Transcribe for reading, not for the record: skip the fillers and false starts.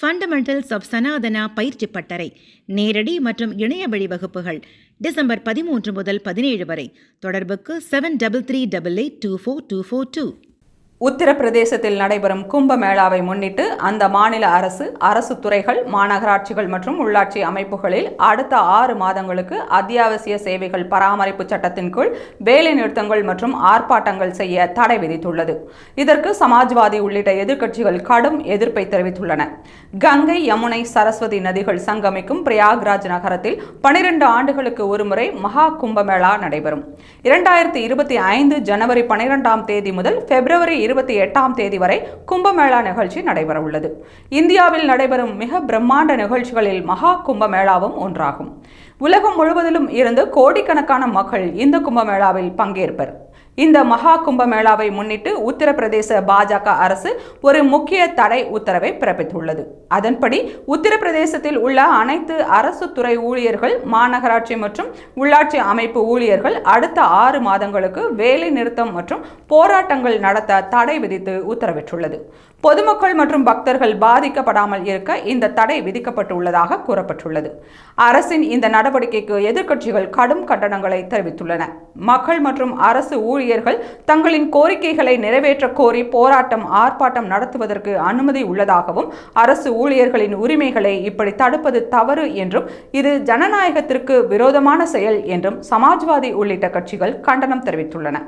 Fundamentals of Sanatana பயிற்சி பட்டறை நேரடி மற்றும் இணைய வழி வகுப்புகள் டிசம்பர் 13 முதல் 17 வரை. தொடர்புக்கு 7338824242. உத்தரப்பிரதேசத்தில் நடைபெறும் கும்பமேளாவை முன்னிட்டு அந்த மாநில அரசு துறைகள், மாநகராட்சிகள் மற்றும் உள்ளாட்சி அமைப்புகளில் அடுத்த 6 மாதங்களுக்கு அத்தியாவசிய சேவைகள் பராமரிப்பு சட்டத்தின் கீழ் வேலைநிறுத்தங்கள் மற்றும் ஆர்ப்பாட்டங்கள் செய்ய தடை விதித்துள்ளது. இதற்கு சமாஜ்வாதி உள்ளிட்ட எதிர்க்கட்சிகள் கடும் எதிர்ப்பை தெரிவித்துள்ளன. கங்கை, யமுனை, சரஸ்வதி நதிகள் சங்கமிக்கும் பிரயாக்ராஜ் நகரத்தில் 12 ஆண்டுகளுக்கு ஒருமுறை மகா கும்பமேளா நடைபெறும். 2025 ஜனவரி 12ஆம் தேதி முதல் பிப்ரவரி 28ஆம் தேதி வரை கும்பமேளா நிகழ்ச்சி நடைபெற உள்ளது. இந்தியாவில் நடைபெறும் மிக பிரம்மாண்ட நிகழ்ச்சிகளில் மகா கும்பமேளாவும் ஒன்றாகும். உலகம் முழுவதிலும் இருந்து கோடிக்கணக்கான மக்கள் இந்த கும்பமேளாவில் பங்கேற்பர். இந்த மகா கும்பமேளாவை முன்னிட்டு உத்தரப்பிரதேச பாஜக அரசு ஒரு முக்கிய தடை உத்தரவை பிறப்பித்துள்ளது. அதன்படி உத்தரப்பிரதேசத்தில் உள்ள அனைத்து அரசு துறை ஊழியர்கள், மாநகராட்சி மற்றும் உள்ளாட்சி அமைப்பு ஊழியர்கள் அடுத்த 6 மாதங்களுக்கு வேலை நிறுத்தம் மற்றும் போராட்டங்கள் நடத்த தடை விதித்து உத்தரவிட்டுள்ளது. பொதுமக்கள் மற்றும் பக்தர்கள் பாதிக்கப்படாமல் இருக்க இந்த தடை விதிக்கப்பட்டுள்ளதாக கூறப்பட்டுள்ளது. அரசின் இந்த நடவடிக்கைக்கு எதிர்க்கட்சிகள் கடும் கண்டனங்களை தெரிவித்துள்ளன. மக்கள் மற்றும் அரசு ஊழியர்கள் தங்களின் கோரிக்கைகளை நிறைவேற்ற கோரி போராட்டம், ஆர்ப்பாட்டம் நடத்துவதற்கு அனுமதி உள்ளதாகவும், அரசு ஊழியர்களின் உரிமைகளை இப்படி தடுப்பது தவறு என்றும், இது ஜனநாயகத்திற்கு விரோதமான செயல் என்றும் சமாஜ்வாதி உள்ளிட்ட கட்சிகள் கண்டனம் தெரிவித்துள்ளன.